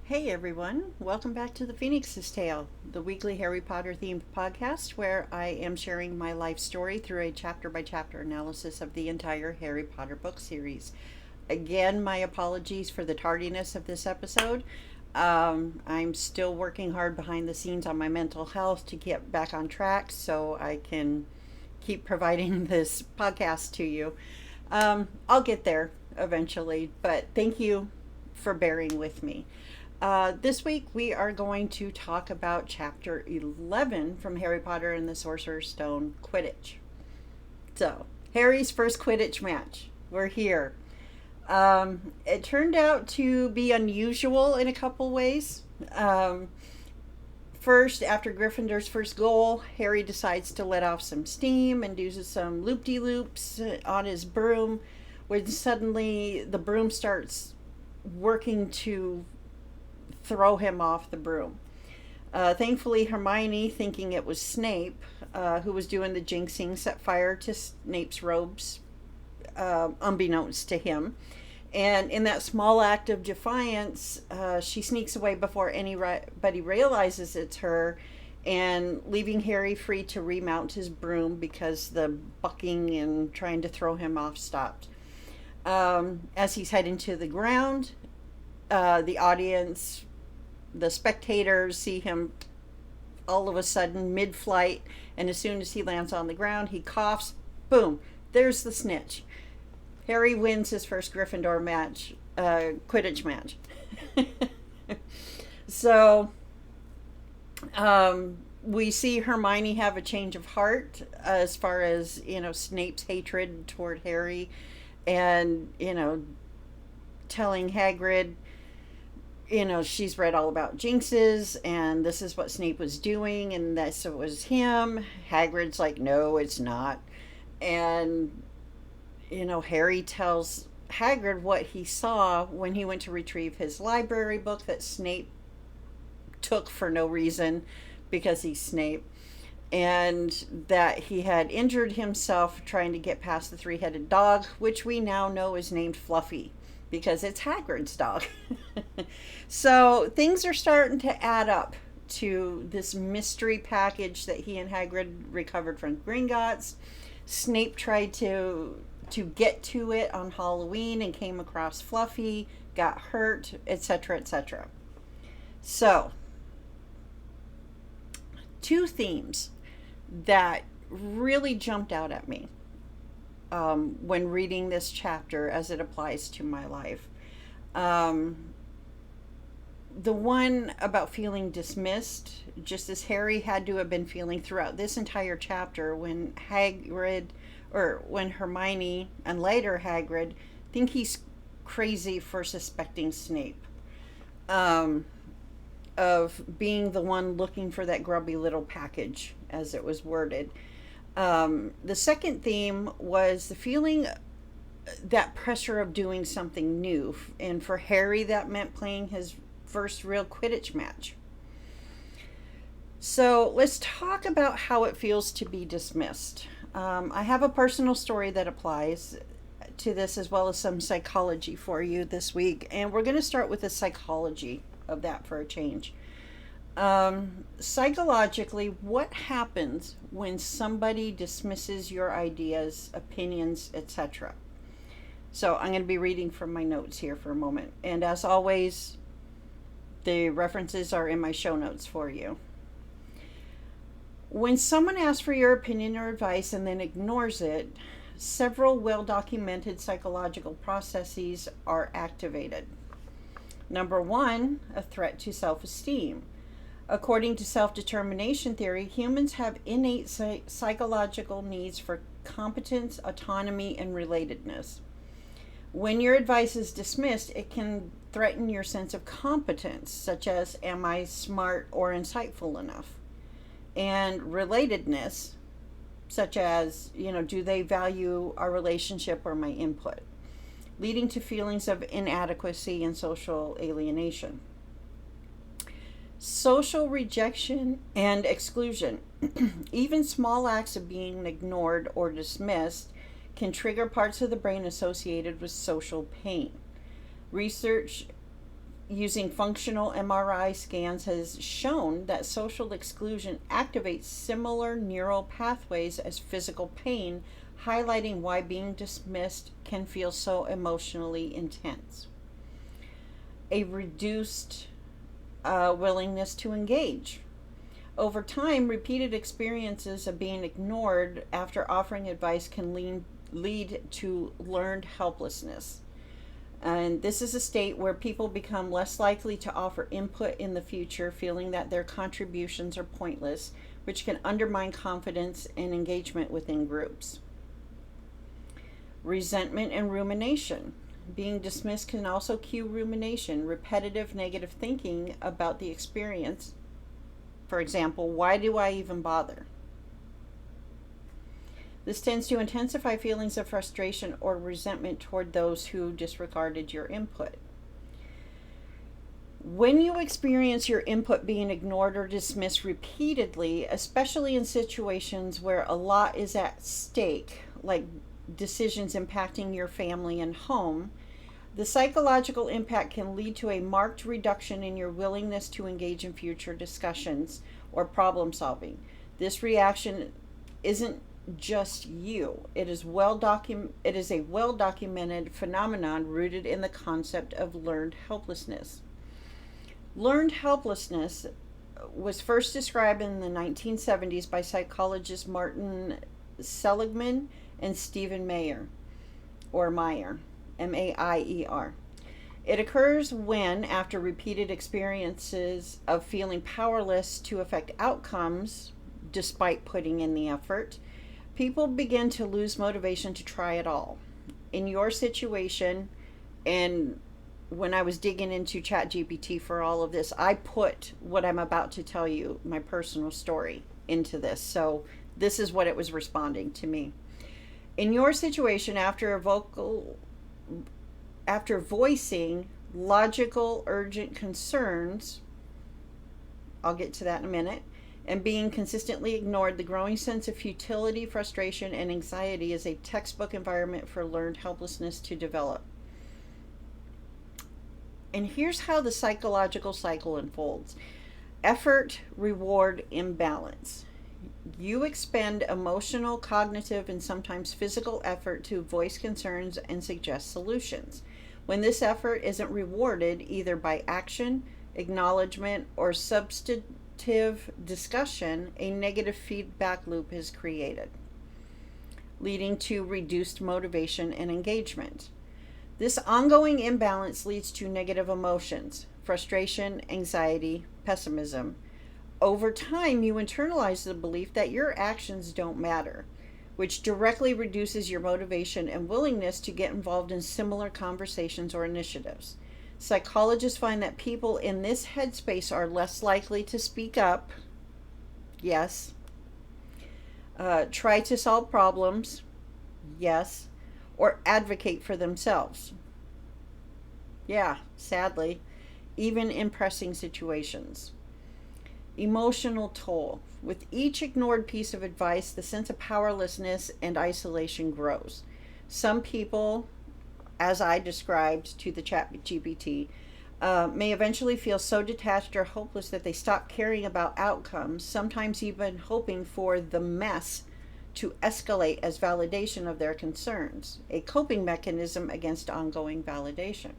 Hey everyone, welcome back to the Phoenix's Tale, the weekly Harry Potter themed podcast where I am sharing my life story through a chapter by chapter analysis of the entire Harry Potter book series. Again, my apologies for the tardiness of this episode. I'm still working hard behind the scenes on my mental health to get back on track so I can keep providing this podcast to you. I'll get there eventually, but thank you for bearing with me. This week we are going to talk about chapter 11 from Harry Potter and the Sorcerer's Stone, Quidditch. So, Harry's first Quidditch match. We're here. It turned out to be unusual in a couple ways. First, after Gryffindor's first goal, Harry decides to let off some steam and do some loop-de-loops on his broom, when suddenly the broom starts working to throw him off the broom. Thankfully, Hermione, thinking it was Snape, who was doing the jinxing, set fire to Snape's robes, unbeknownst to him. And in that small act of defiance, she sneaks away before anybody realizes it's her, and leaving Harry free to remount his broom because the bucking and trying to throw him off stopped. As he's heading to the ground, the audience, the spectators see him all of a sudden mid-flight, and as soon as he lands on the ground, he coughs. Boom, there's the snitch. Harry wins his first Gryffindor match, Quidditch match. So we see Hermione have a change of heart as far as, Snape's hatred toward Harry, and, telling Hagrid, she's read all about jinxes and this is what Snape was doing and that so it was him. Hagrid's like, no, it's not. And, Harry tells Hagrid what he saw when he went to retrieve his library book that Snape took for no reason because he's Snape. And that he had injured himself trying to get past the three-headed dog, which we now know is named Fluffy because it's Hagrid's dog. So things are starting to add up to this mystery package that he and Hagrid recovered from Gringotts. Snape tried to get to it on Halloween and came across Fluffy, got hurt, etc., etc. So, two themes that really jumped out at me when reading this chapter as it applies to my life. The one about feeling dismissed, just as Harry had to have been feeling throughout this entire chapter when when Hermione and later Hagrid think he's crazy for suspecting Snape of being the one looking for that grubby little package, as it was worded. The second theme was the feeling that pressure of doing something new, and for Harry that meant playing his first real Quidditch match. So let's talk about how it feels to be dismissed. I have a personal story that applies to this as well as some psychology for you this week, and we're going to start with the psychology of that for a change. Psychologically, what happens when somebody dismisses your ideas, opinions, etc.? So I'm going to be reading from my notes here for a moment, and as always, the references are in my show notes for you. When someone asks for your opinion or advice and then ignores it, several well-documented psychological processes are activated. Number one, a threat to self-esteem. According to self-determination theory, humans have innate psychological needs for competence, autonomy, and relatedness. When your advice is dismissed, it can threaten your sense of competence, such as, am I smart or insightful enough? And relatedness, such as, do they value our relationship or my input? Leading to feelings of inadequacy and social alienation. Social rejection and exclusion. Even small acts of being ignored or dismissed can trigger parts of the brain associated with social pain. Research using functional MRI scans has shown that social exclusion activates similar neural pathways as physical pain, highlighting why being dismissed can feel so emotionally intense. A reduced willingness to engage. Over time, repeated experiences of being ignored after offering advice can lead to learned helplessness. And this is a state where people become less likely to offer input in the future, feeling that their contributions are pointless, which can undermine confidence and engagement within groups. Resentment and rumination. Being dismissed can also cue rumination, repetitive negative thinking about the experience. For example, why do I even bother? This tends to intensify feelings of frustration or resentment toward those who disregarded your input. When you experience your input being ignored or dismissed repeatedly, especially in situations where a lot is at stake, like decisions impacting your family and home, the psychological impact can lead to a marked reduction in your willingness to engage in future discussions or problem solving. This reaction isn't just you. It is a well documented phenomenon rooted in the concept of learned helplessness. Learned helplessness was first described in the 1970s by psychologists Martin Seligman and Stephen Meyer, Maier. It occurs when, after repeated experiences of feeling powerless to affect outcomes, despite putting in the effort, people begin to lose motivation to try at all. In your situation, and when I was digging into ChatGPT for all of this, I put what I'm about to tell you, my personal story, into this. So this is what it was responding to me. In your situation, after voicing logical, urgent concerns, I'll get to that in a minute, and being consistently ignored, the growing sense of futility, frustration, and anxiety is a textbook environment for learned helplessness to develop. And here's how the psychological cycle unfolds. Effort, reward, imbalance. You expend emotional, cognitive, and sometimes physical effort to voice concerns and suggest solutions. When this effort isn't rewarded either by action, acknowledgement, or substantive discussion, a negative feedback loop is created, leading to reduced motivation and engagement. This ongoing imbalance leads to negative emotions, frustration, anxiety, pessimism. Over time, you internalize the belief that your actions don't matter, which directly reduces your motivation and willingness to get involved in similar conversations or initiatives. Psychologists find that people in this headspace are less likely to speak up, yes, try to solve problems, yes, or advocate for themselves. Yeah, sadly, even in pressing situations. Emotional toll. With each ignored piece of advice, the sense of powerlessness and isolation grows. Some people, as I described to the ChatGPT, may eventually feel so detached or hopeless that they stop caring about outcomes, sometimes even hoping for the mess to escalate as validation of their concerns, a coping mechanism against ongoing validation.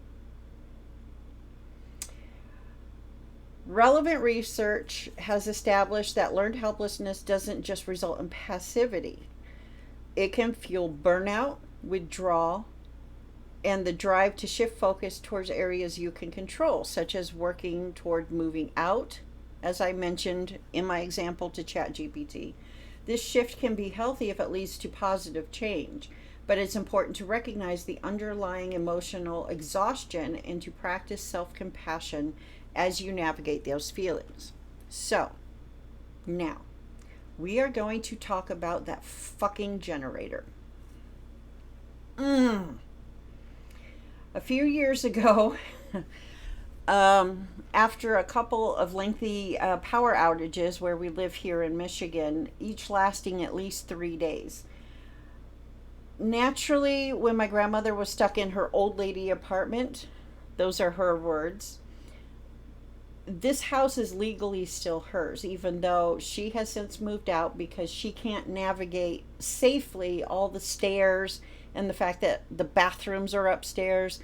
Relevant research has established that learned helplessness doesn't just result in passivity. It can fuel burnout, withdrawal, and the drive to shift focus towards areas you can control, such as working toward moving out, as I mentioned in my example to ChatGPT. This shift can be healthy if it leads to positive change, but it's important to recognize the underlying emotional exhaustion and to practice self-compassion as you navigate those feelings. So, now, we are going to talk about that fucking generator. A few years ago, after a couple of lengthy power outages where we live here in Michigan, each lasting at least 3 days. Naturally, when my grandmother was stuck in her old lady apartment, those are her words, this house is legally still hers, even though she has since moved out because she can't navigate safely all the stairs and the fact that the bathrooms are upstairs.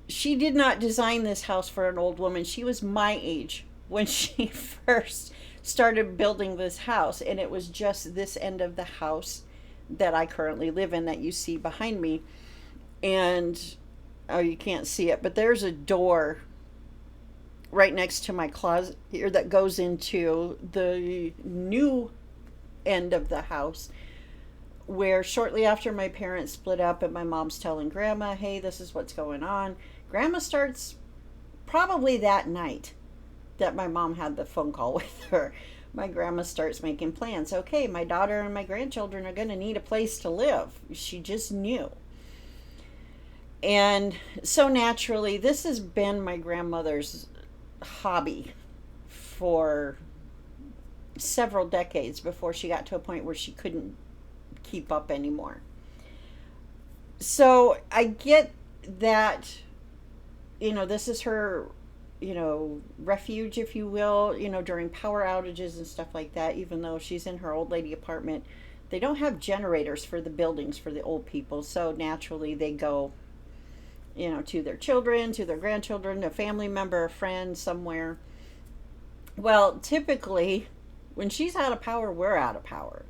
She did not design this house for an old woman. She was my age when she first started building this house, and it was just this end of the house that I currently live in that you see behind me. And oh, you can't see it, but there's a door right next to my closet here that goes into the new end of the house, where shortly after my parents split up and my mom's telling grandma, hey, this is what's going on, grandma starts, probably that night that my mom had the phone call with her, my grandma starts making plans. Okay, my daughter and my grandchildren are going to need a place to live. She just knew. And so naturally, this has been my grandmother's hobby for several decades before she got to a point where she couldn't keep up anymore. So I get that, this is her, refuge, if you will, during power outages and stuff like that, even though she's in her old lady apartment. They don't have generators for the buildings for the old people, so naturally they go to their children, to their grandchildren, a family member, a friend somewhere. Well, typically, when she's out of power, we're out of power.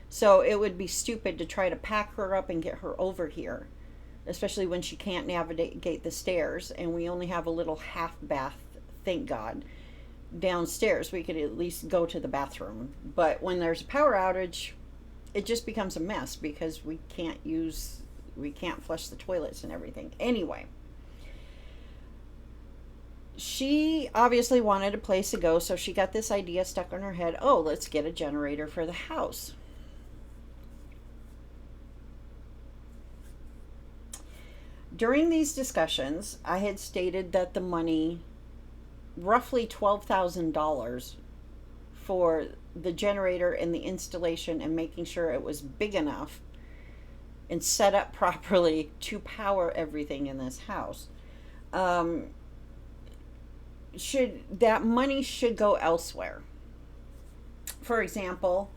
So it would be stupid to try to pack her up and get her over here, especially when she can't navigate the stairs, and we only have a little half bath, thank God, downstairs. We could at least go to the bathroom. But when there's a power outage, it just becomes a mess because we can't flush the toilets and everything. Anyway, she obviously wanted a place to go, so she got this idea stuck in her head. Oh, let's get a generator for the house. During these discussions, I had stated that the money, roughly $12,000 for the generator and the installation and making sure it was big enough and set up properly to power everything in this house, that money should go elsewhere. For example,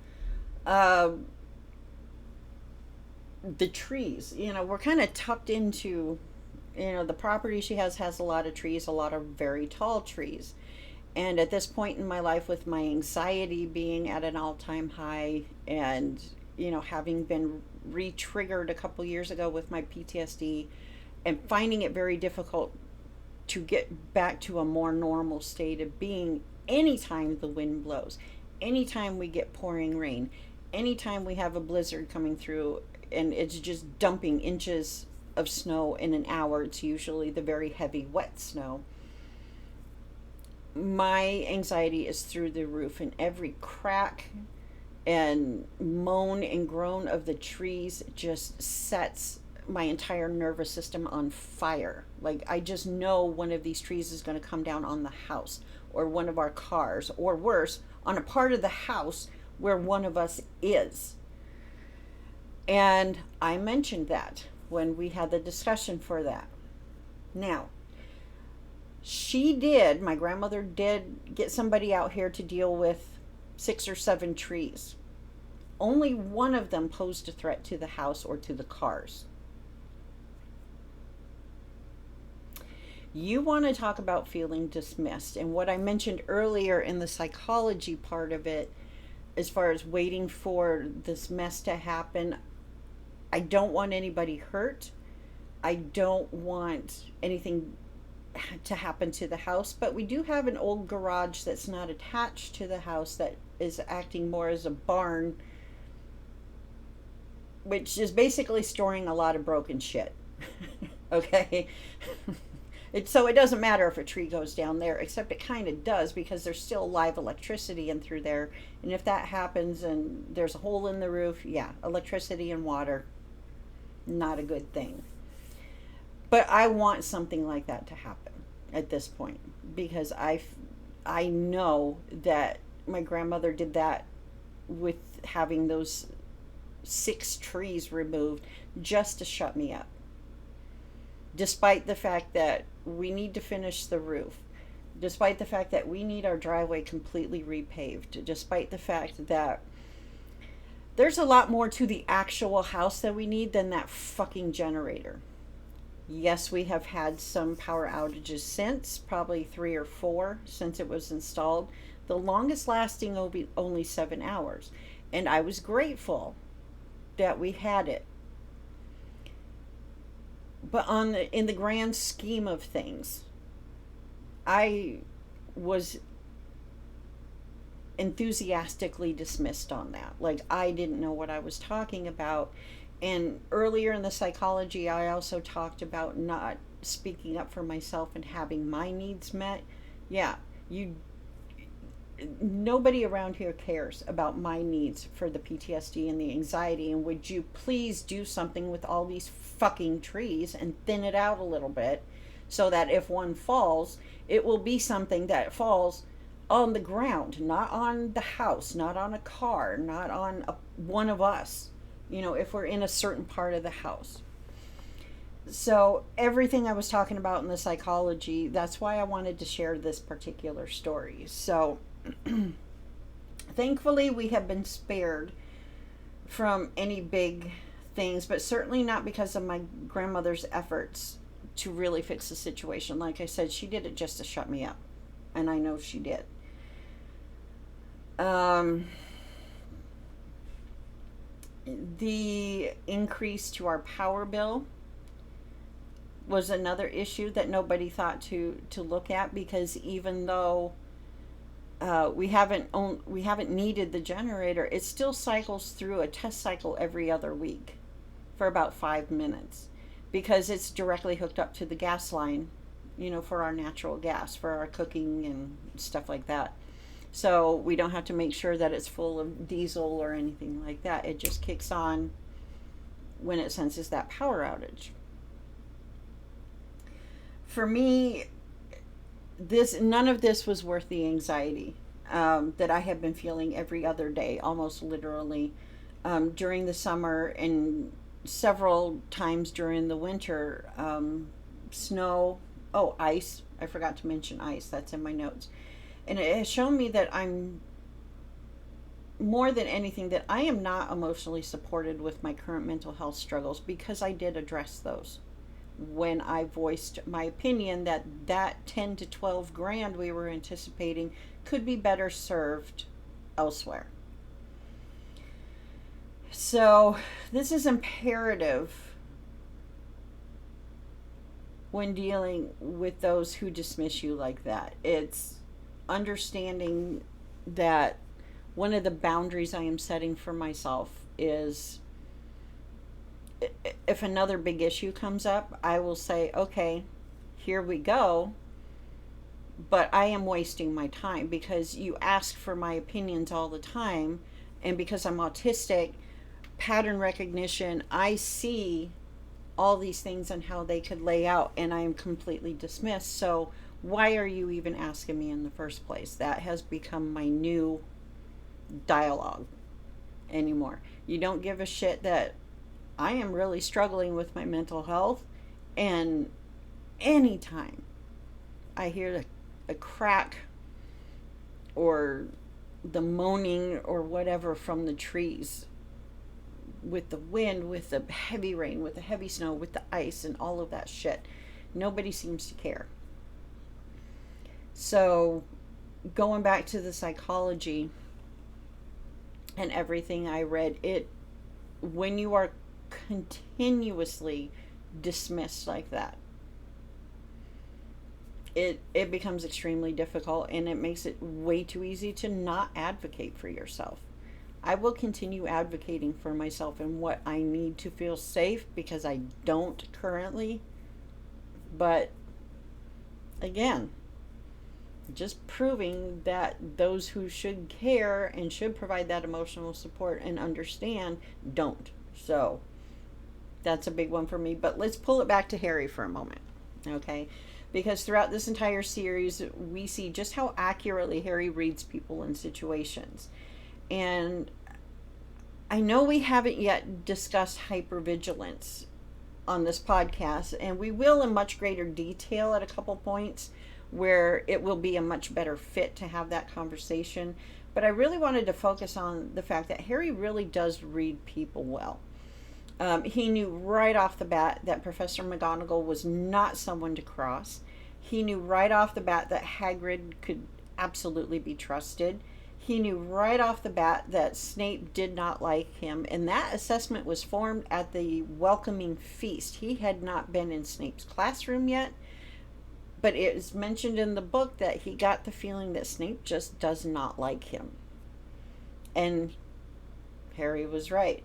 the trees. We're kind of tucked into, the property she has a lot of trees, a lot of very tall trees. And at this point in my life, with my anxiety being at an all-time high, and having been re-triggered a couple years ago with my PTSD, and finding it very difficult to get back to a more normal state of being anytime the wind blows, anytime we get pouring rain, anytime we have a blizzard coming through and it's just dumping inches of snow in an hour. It's usually the very heavy wet snow. My anxiety is through the roof, and every crack and moan and groan of the trees just sets my entire nervous system on fire. Like, I just know one of these trees is going to come down on the house or one of our cars, or worse, on a part of the house where one of us is. And I mentioned that when we had the discussion for that. Now, my grandmother did get somebody out here to deal with 6 or 7 trees. Only one of them posed a threat to the house or to the cars. You want to talk about feeling dismissed, and what I mentioned earlier in the psychology part of it, as far as waiting for this mess to happen, I don't want anybody hurt. I don't want anything to happen to the house, but we do have an old garage that's not attached to the house that is acting more as a barn, which is basically storing a lot of broken shit. Okay? So it doesn't matter if a tree goes down there, except it kind of does, because there's still live electricity in through there. And if that happens and there's a hole in the roof, yeah, electricity and water, not a good thing. But I want something like that to happen at this point, because I know that my grandmother did that with having those 6 trees removed just to shut me up. Despite the fact that we need to finish the roof, despite the fact that we need our driveway completely repaved, despite the fact that there's a lot more to the actual house that we need than that fucking generator. Yes, we have had some power outages since, probably 3 or 4 since it was installed. The longest lasting will be only 7 hours. And I was grateful that we had it. But in the grand scheme of things, I was enthusiastically dismissed on that. Like, I didn't know what I was talking about. And earlier in the psychology, I also talked about not speaking up for myself and having my needs met. Yeah, nobody around here cares about my needs for the PTSD and the anxiety. And would you please do something with all these fucking trees and thin it out a little bit so that if one falls, it will be something that falls on the ground, not on the house, not on a car, not on one of us, if we're in a certain part of the house. So everything I was talking about in the psychology, that's why I wanted to share this particular story. So thankfully we have been spared from any big things, but certainly not because of my grandmother's efforts to really fix the situation. Like I said, she did it just to shut me up, and I know she did. The increase to our power bill was another issue that nobody thought to look at, because even though we haven't needed the generator, it still cycles through a test cycle every other week for about 5 minutes, because it's directly hooked up to the gas line, for our natural gas, for our cooking and stuff like that. So we don't have to make sure that it's full of diesel or anything like that. It just kicks on when it senses that power outage. For me, none of this was worth the anxiety that I have been feeling every other day, almost literally, during the summer and several times during the winter. Snow, ice. I forgot to mention ice. That's in my notes. And it has shown me that I'm, more than anything, that I am not emotionally supported with my current mental health struggles, because I did address those when I voiced my opinion that 10 to 12 grand we were anticipating could be better served elsewhere. So this is imperative when dealing with those who dismiss you like that. It's understanding that one of the boundaries I am setting for myself is, if another big issue comes up, I will say, okay, here we go, but I am wasting my time because you ask for my opinions all the time, and because I'm autistic, pattern recognition, I see all these things and how they could lay out, and I am completely dismissed. So why are you even asking me in the first place? That has become my new dialogue anymore. You don't give a shit that I am really struggling with my mental health, and anytime I hear the crack or the moaning or whatever from the trees, with the wind, with the heavy rain, with the heavy snow, with the ice and all of that shit, nobody seems to care. So going back to the psychology and everything I read, when you are continuously dismissed like that, it becomes extremely difficult, and it makes it way too easy to not advocate for yourself. I will continue advocating for myself and what I need to feel safe, because I don't currently. But again, just proving that those who should care and should provide that emotional support and understand don't. So that's a big one for me. But let's pull it back to Harry for a moment, okay? Because throughout this entire series, we see just how accurately Harry reads people and situations. And I know we haven't yet discussed hypervigilance on this podcast, and we will in much greater detail at a couple points where it will be a much better fit to have that conversation. But I really wanted to focus on the fact that Harry really does read people well. He knew right off the bat that Professor McGonagall was not someone to cross. He knew right off the bat that Hagrid could absolutely be trusted. He knew right off the bat that Snape did not like him, and that assessment was formed at the welcoming feast. He had not been in Snape's classroom yet, but it is mentioned in the book that he got the feeling that Snape just does not like him. And Harry was right.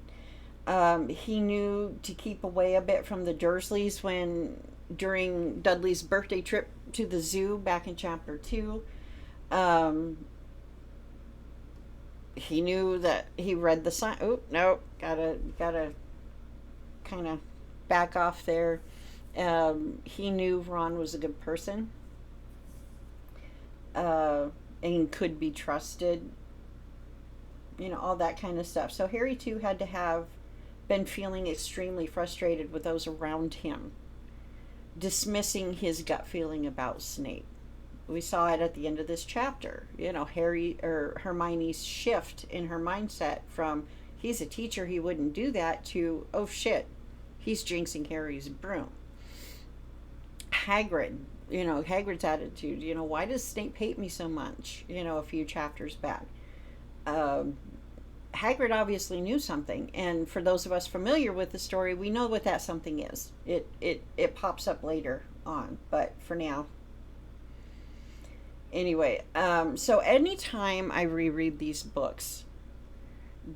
He knew to keep away a bit from the Dursleys during Dudley's birthday trip to the zoo back in chapter 2. He knew that he read the sign. Oh, no, gotta kind of back off there. He knew Ron was a good person, and could be trusted. All that kind of stuff. So Harry too had to have been feeling extremely frustrated with those around him, dismissing his gut feeling about Snape. We saw it at the end of this chapter. Harry or Hermione's shift in her mindset from he's a teacher, he wouldn't do that, to oh shit, he's jinxing Harry's broom. Hagrid's attitude, why does Snape hate me so much, a few chapters back. Hagrid obviously knew something, and for those of us familiar with the story, we know what that something is. It pops up later on, but for now. Anyway, so anytime I reread these books,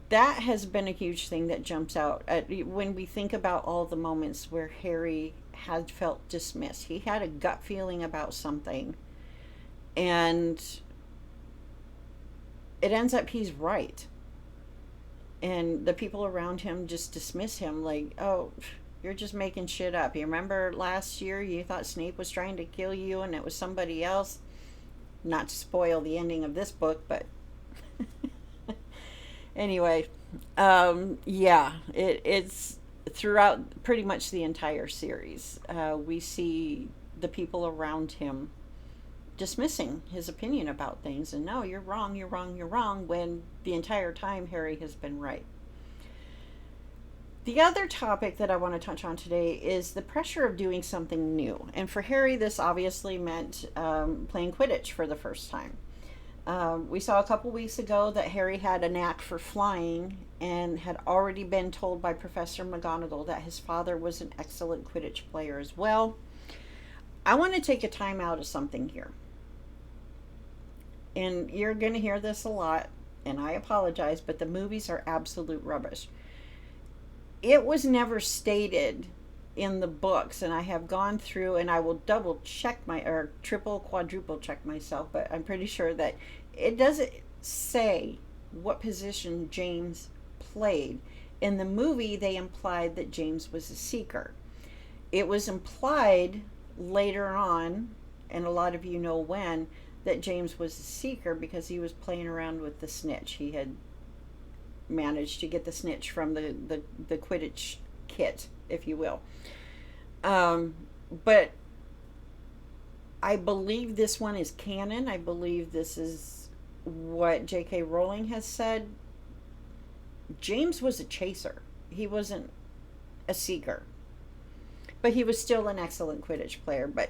that has been a huge thing that jumps out when we think about all the moments where Harry had felt dismissed. He had a gut feeling about something, and it ends up he's right. And the people around him just dismiss him like, oh, you're just making shit up. You remember last year you thought Snape was trying to kill you and it was somebody else? Not to spoil the ending of this book, but anyway, it's throughout pretty much the entire series. We see the people around him dismissing his opinion about things, and no, you're wrong, when the entire time Harry has been right. The other topic that I want to touch on today is the pressure of doing something new. And for Harry, this obviously meant playing Quidditch for the first time. We saw a couple weeks ago that Harry had a knack for flying and had already been told by Professor McGonagall that his father was an excellent Quidditch player as well. I want to take a time out of something here. And you're going to hear this a lot, and I apologize, but the movies are absolute rubbish. It was never stated in the books, and I have gone through, and I will double check or triple, quadruple check myself, but I'm pretty sure that it doesn't say what position James played. In the movie, they implied that James was a seeker. It was implied later on, and a lot of you know when, that James was a seeker because he was playing around with the snitch. He had managed to get the snitch from the Quidditch kit, if you will. But I believe this one is canon. I believe this is what J.K. Rowling has said. James was a chaser. He wasn't a seeker. But he was still an excellent Quidditch player. But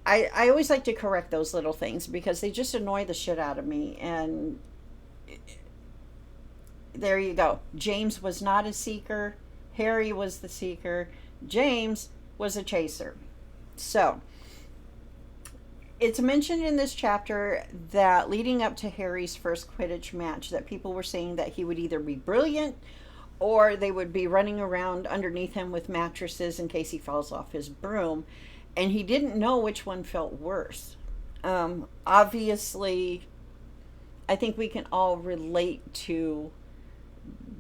I always like to correct those little things because they just annoy the shit out of me. And there you go. James was not a seeker. Harry was the seeker. James was a chaser. So, it's mentioned in this chapter that leading up to Harry's first Quidditch match, that people were saying that he would either be brilliant or they would be running around underneath him with mattresses in case he falls off his broom. And he didn't know which one felt worse. Obviously, I think we can all relate to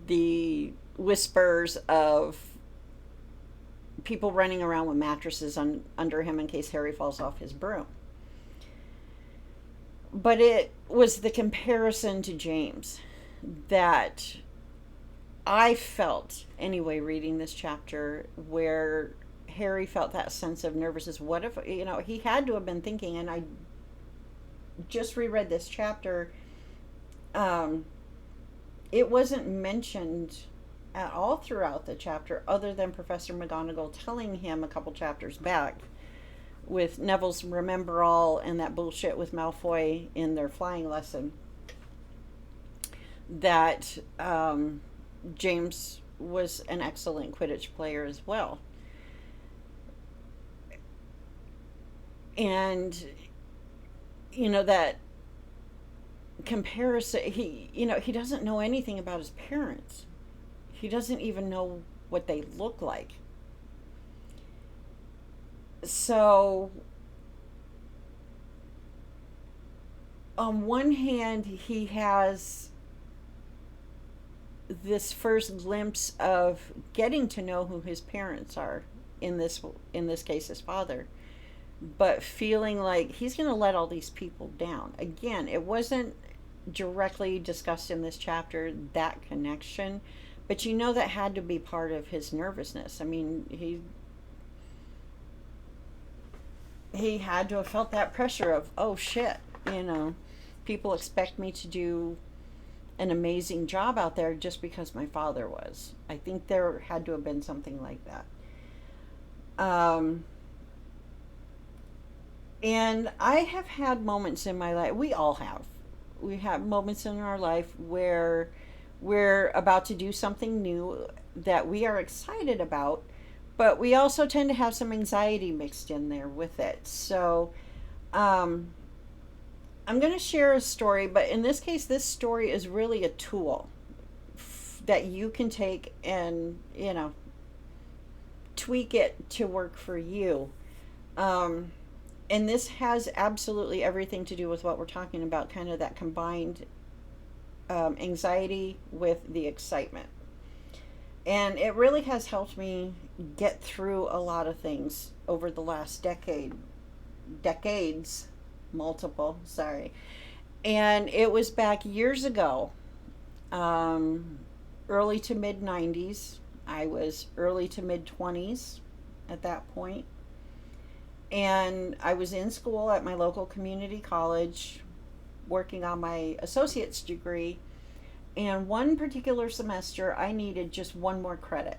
the whispers of people running around with mattresses under him in case Harry falls off his broom. But it was the comparison to James that I felt, anyway, reading this chapter, where Harry felt that sense of nervousness. What if, he had to have been thinking, and I just reread this chapter. It wasn't mentioned at all throughout the chapter, other than Professor McGonagall telling him a couple chapters back with Neville's remember all and that bullshit with Malfoy in their flying lesson, that James was an excellent Quidditch player as well. And that comparison, he doesn't know anything about his parents. He doesn't even know what they look like. So on one hand, he has this first glimpse of getting to know who his parents are, in this case his father, but feeling like he's going to let all these people down. Again, it wasn't directly discussed in this chapter, that connection, but that had to be part of his nervousness. I mean, he had to have felt that pressure of, oh shit, people expect me to do an amazing job out there just because my father was. I think there had to have been something like that. And I have had moments in my life, we all have. We have moments in our life where we're about to do something new that we are excited about, but we also tend to have some anxiety mixed in there with it. So I'm going to share a story, but in this case, this story is really a tool that you can take and, tweak it to work for you. And this has absolutely everything to do with what we're talking about, kind of that combined anxiety with the excitement. And it really has helped me get through a lot of things over the last decades, multiple, sorry. And it was back years ago, early to mid 90s. I was early to mid 20s at that point. And I was in school at my local community college working on my associate's degree. And one particular semester, I needed just one more credit.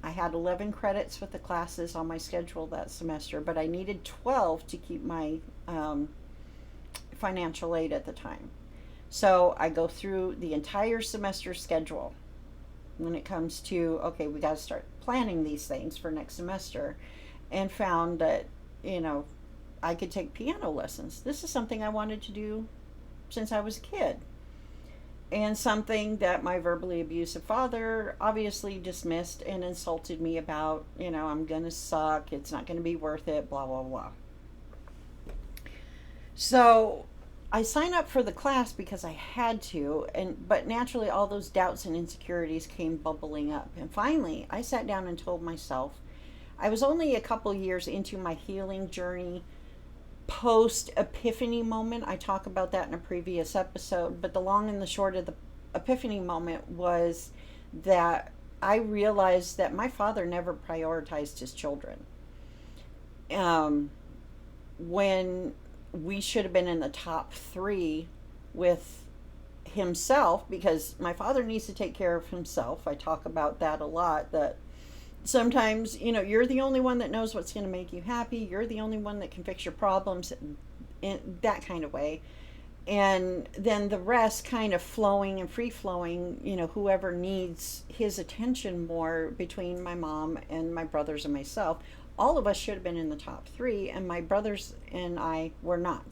I had 11 credits with the classes on my schedule that semester, but I needed 12 to keep my financial aid at the time. So I go through the entire semester schedule when it comes to, okay, we got to start planning these things for next semester, and found that I could take piano lessons. This is something I wanted to do since I was a kid, and something that my verbally abusive father obviously dismissed and insulted me about. I'm gonna suck, it's not gonna be worth it, blah blah blah. So I signed up for the class because I had to, but naturally all those doubts and insecurities came bubbling up, and finally I sat down and told myself, I was only a couple years into my healing journey, post epiphany moment. I talk about that in a previous episode, but the long and the short of the epiphany moment was that I realized that my father never prioritized his children. When we should have been in the top 3 with himself, because my father needs to take care of himself. I talk about that a lot, that sometimes, you're the only one that knows what's going to make you happy. You're the only one that can fix your problems, in that kind of way. And then the rest kind of flowing and free flowing, whoever needs his attention more between my mom and my brothers and myself. All of us should have been in the top 3, and my brothers and I were not.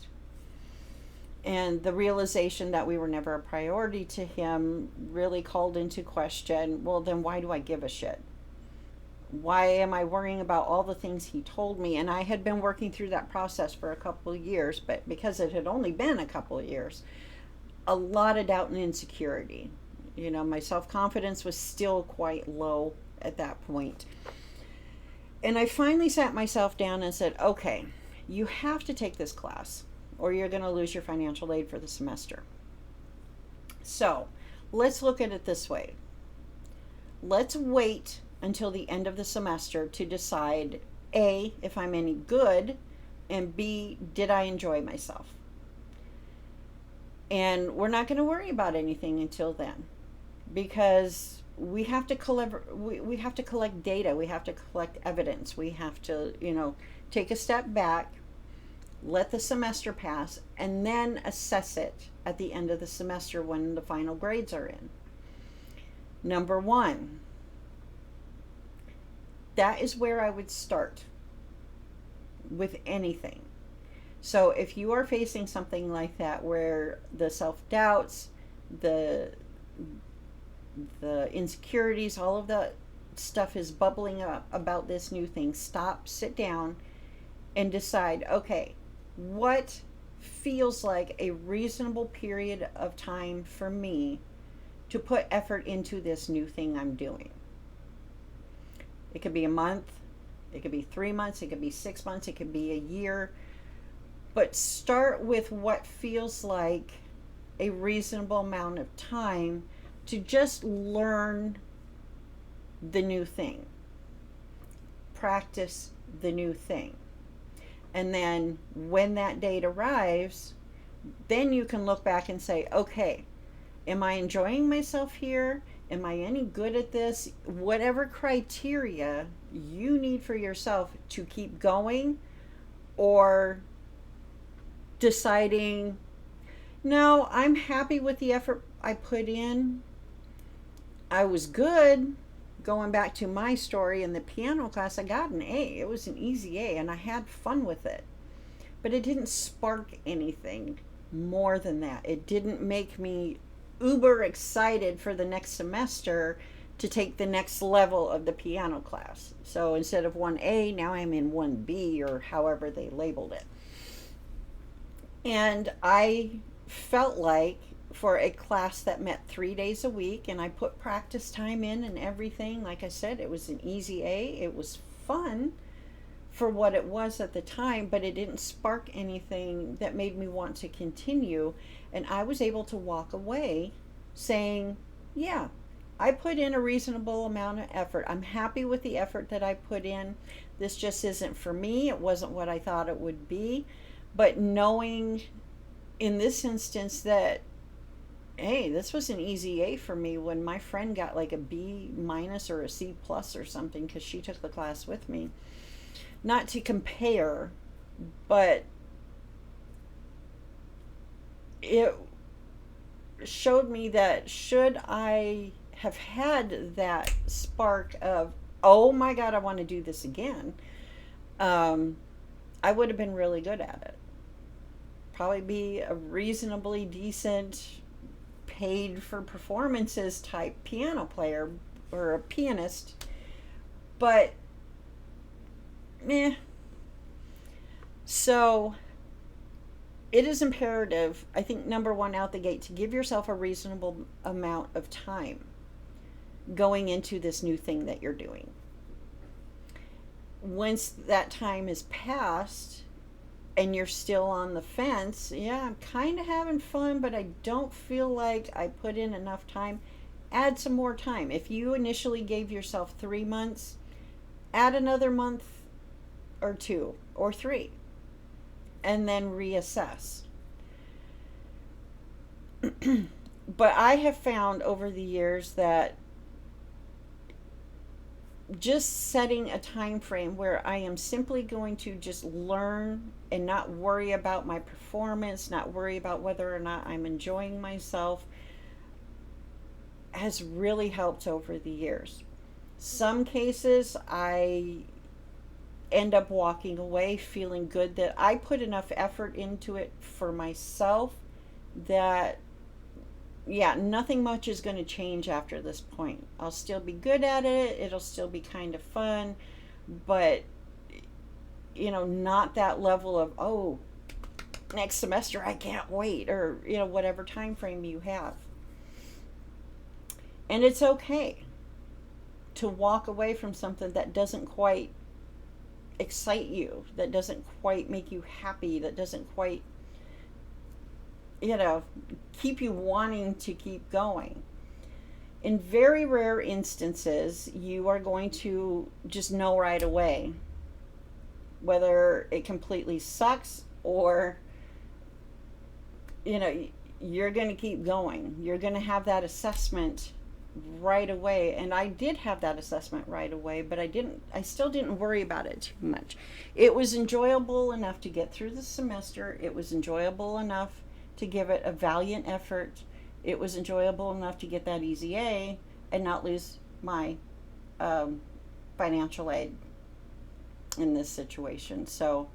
And the realization that we were never a priority to him really called into question, well, then why do I give a shit? Why am I worrying about all the things he told me? And I had been working through that process for a couple of years, but because it had only been a couple of years, a lot of doubt and insecurity. My self-confidence was still quite low at that point. And I finally sat myself down and said, okay, you have to take this class or you're going to lose your financial aid for the semester. So let's look at it this way. Let's wait until the end of the semester to decide A, if I'm any good, and B, did I enjoy myself? And we're not going to worry about anything until then, because we have to we have to collect data, we have to collect evidence, we have to, take a step back, let the semester pass, and then assess it at the end of the semester when the final grades are in. Number one, that is where I would start with anything. So if you are facing something like that, where the self-doubts, the insecurities, all of that stuff is bubbling up about this new thing, stop, sit down, and decide, okay, what feels like a reasonable period of time for me to put effort into this new thing I'm doing. It could be a month, it could be 3 months, it could be 6 months, it could be a year. But start with what feels like a reasonable amount of time to just learn the new thing. Practice the new thing. And then when that date arrives, then you can look back and say, okay, am I enjoying myself here? Am I any good at this? Whatever criteria you need for yourself to keep going, or deciding, no, I'm happy with the effort I put in. I was good. Going back to my story in the piano class, I got an A. It was an easy A, and I had fun with it. But it didn't spark anything more than that. It didn't make me uber excited for the next semester to take the next level of the piano class. So instead of 1A, now I'm in 1B, or however they labeled it. And I felt like, for a class that met 3 days a week, and I put practice time in and everything, like I said, it was an easy A. It was fun for what it was at the time, but it didn't spark anything that made me want to continue. And I was able to walk away saying, yeah, I put in a reasonable amount of effort. I'm happy with the effort that I put in. This just isn't for me. It wasn't what I thought it would be. But knowing in this instance that, hey, this was an easy A for me, when my friend got like a B minus or a C plus or something, because she took the class with me. Not to compare, but it showed me that should I have had that spark of, oh my God, I want to do this again, I would have been really good at it. Probably be a reasonably decent, paid for performances type piano player or a pianist, but so it is imperative, I think, number one out the gate, to give yourself a reasonable amount of time going into this new thing that you're doing. Once that time is passed and you're still on the fence, yeah, I'm kind of having fun, but I don't feel like I put in enough time, add some more time. If you initially gave yourself 3 months, add another month or 2 or 3, and then reassess. But I have found over the years that just setting a time frame where I am simply going to just learn and not worry about my performance, not worry about whether or not I'm enjoying myself, has really helped over the years. Some cases I end up walking away feeling good that I put enough effort into it for myself that, yeah, nothing much is going to change after this point. I'll still be good at it. It'll still be kind of fun, but, not that level of, oh, next semester I can't wait, or, whatever time frame you have. And it's okay to walk away from something that doesn't quite excite you, that doesn't quite make you happy, that doesn't quite, keep you wanting to keep going. In very rare instances, you are going to just know right away whether it completely sucks or, you know, you're going to keep going. You're going to have that assessment right away. And I did have that assessment right away, but I still didn't worry about it too much. It was enjoyable enough to get through the semester. It was enjoyable enough to give it a valiant effort. It was enjoyable enough to get that easy A and not lose my financial aid in this situation. So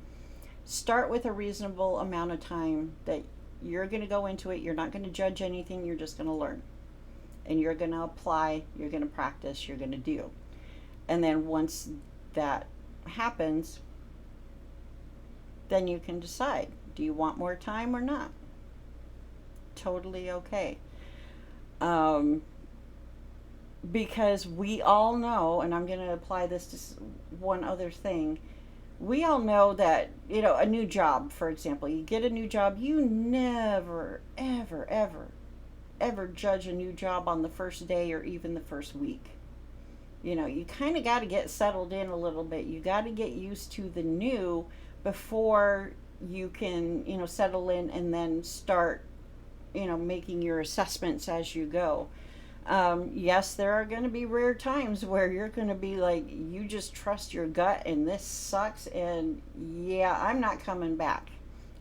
start with a reasonable amount of time that you're going to go into it. You're not going to judge anything. You're just going to learn. And you're going to apply. You're going to practice. You're going to do. And then once that happens, then you can decide, do you want more time or not? Totally okay. Because we all know, and I'm going to apply this to one other thing, we all know that, you know, a new job, for example, you get a new job, you never, ever, ever, ever judge a new job on the first day or even the first week. You know, you kind of got to get settled in a little bit. You got to get used to the new before you can, you know, settle in and then start, you know, making your assessments as you go. Yes, there are going to be rare times where you're going to be like, you just trust your gut and this sucks, and yeah, I'm not coming back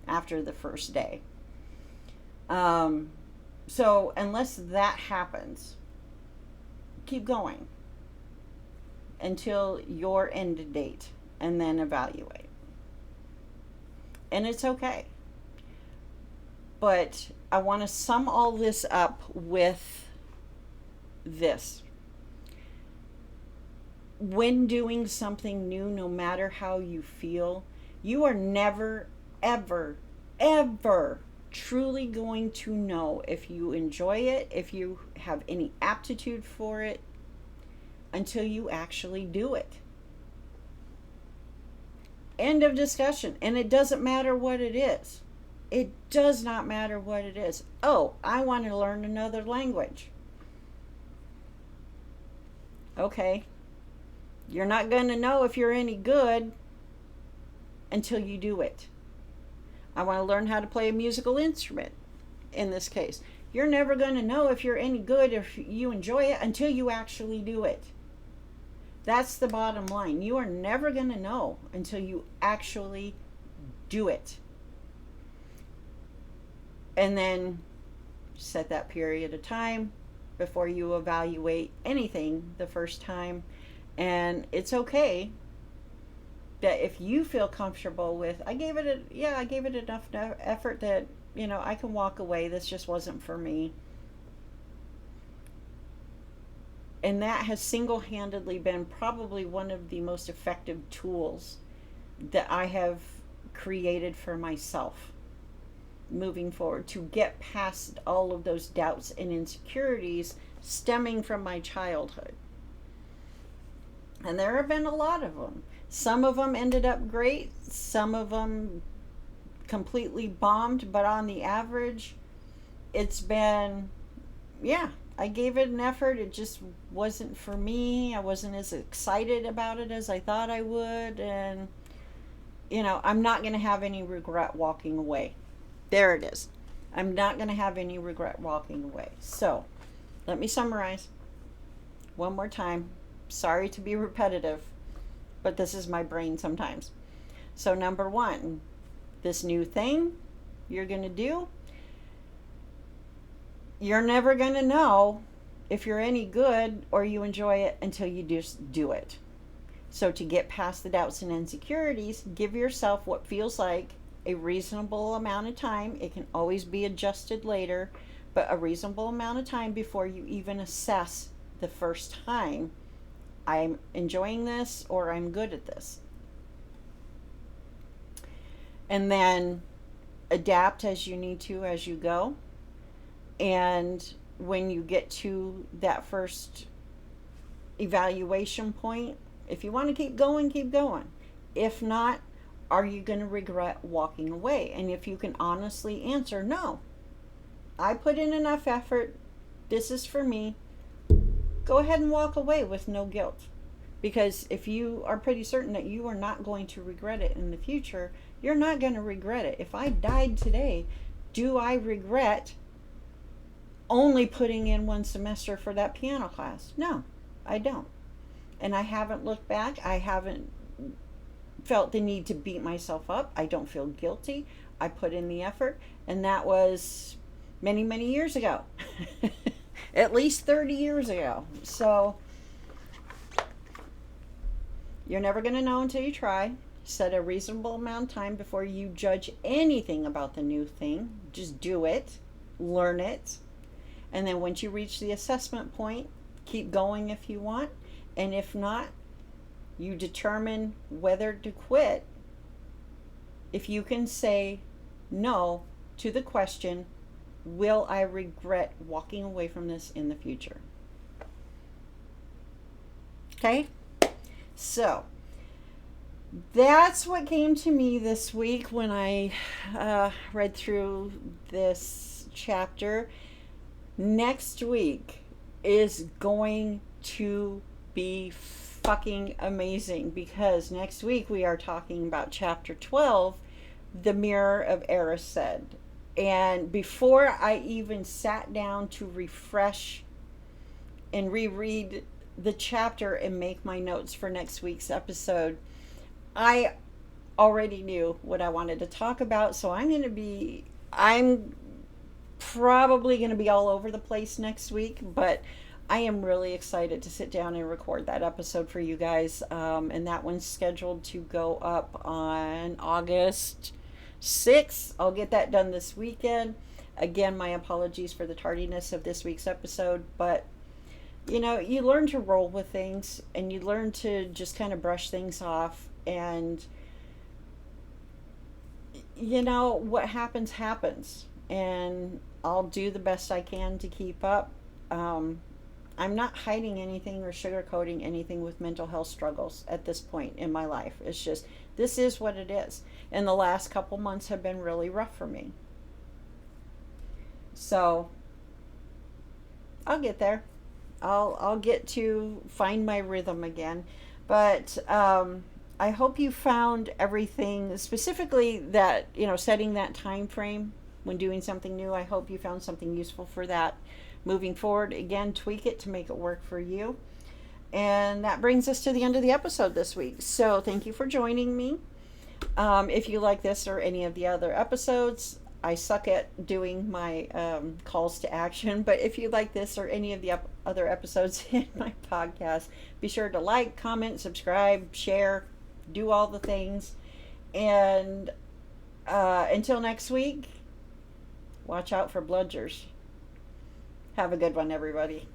after the first day. So unless that happens, keep going until your end date and then evaluate. And it's okay. But I want to sum all this up with this. When doing something new, no matter how you feel, you are never, ever, ever truly going to know if you enjoy it, if you have any aptitude for it, until you actually do it. End of discussion. And it doesn't matter what it is. It does not matter what it is. Oh, I want to learn another language. Okay. You're not going to know if you're any good until you do it. I want to learn how to play a musical instrument in this case. You're never going to know if you're any good, if you enjoy it, until you actually do it. That's the bottom line. You are never going to know until you actually do it. And then set that period of time before you evaluate anything the first time. And it's okay that if you feel comfortable with, I gave it enough effort that, you know, I can walk away. This just wasn't for me. And that has single-handedly been probably one of the most effective tools that I have created for myself moving forward, to get past all of those doubts and insecurities stemming from my childhood. And there have been a lot of them. Some of them ended up great, some of them completely bombed, but on the average, it's been, yeah, I gave it an effort. It just wasn't for me. I wasn't as excited about it as I thought I would. And, you know, I'm not going to have any regret walking away. There it is. I'm not going to have any regret walking away. So, let me summarize one more time. Sorry to be repetitive, but this is my brain sometimes. So, number one, this new thing you're going to do, you're never going to know if you're any good or you enjoy it until you just do it. So to get past the doubts and insecurities, give yourself what feels like a reasonable amount of time. It can always be adjusted later, but a reasonable amount of time before you even assess the first time, I'm enjoying this or I'm good at this. And then adapt as you need to as you go. And when you get to that first evaluation point, if you want to keep going, keep going. If not, are you going to regret walking away? And if you can honestly answer, no, I put in enough effort, this is for me, go ahead and walk away with no guilt. Because if you are pretty certain that you are not going to regret it in the future, you're not going to regret it. If I died today, do I regret only putting in one semester for that piano class? No, I don't. And I haven't looked back. I haven't felt the need to beat myself up. I don't feel guilty. I put in the effort, and that was many, many years ago. At least 30 years ago. So you're never going to know until you try. Set a reasonable amount of time before you judge anything about the new thing. Just do it, learn it, and then once you reach the assessment point, keep going if you want. And if not, you determine whether to quit if you can say no to the question, will I regret walking away from this in the future? Okay? So, that's what came to me this week when I read through this chapter. Next week is going to be fucking amazing, because next week we are talking about chapter 12, The Mirror of Erised. And before I even sat down to refresh and reread the chapter and make my notes for next week's episode, I already knew what I wanted to talk about. So I'm probably going to be all over the place next week, but I am really excited to sit down and record that episode for you guys. And that one's scheduled to go up on August 6th. I'll get that done this weekend. Again, my apologies for the tardiness of this week's episode, but you know, you learn to roll with things and you learn to just kind of brush things off, and you know, what happens happens, and I'll do the best I can to keep up. I'm not hiding anything or sugarcoating anything with mental health struggles at this point in my life. It's just, this is what it is. And the last couple months have been really rough for me. So, I'll get there. I'll get to find my rhythm again. But I hope you found everything, specifically that, you know, setting that time frame when doing something new. I hope you found something useful for that. Moving forward, again, tweak it to make it work for you. And that brings us to the end of the episode this week. So thank you for joining me. If you like this or any of the other episodes, I suck at doing my calls to action. But if you like this or any of the other episodes in my podcast, be sure to like, comment, subscribe, share, do all the things. And until next week, watch out for bludgers. Have a good one, everybody.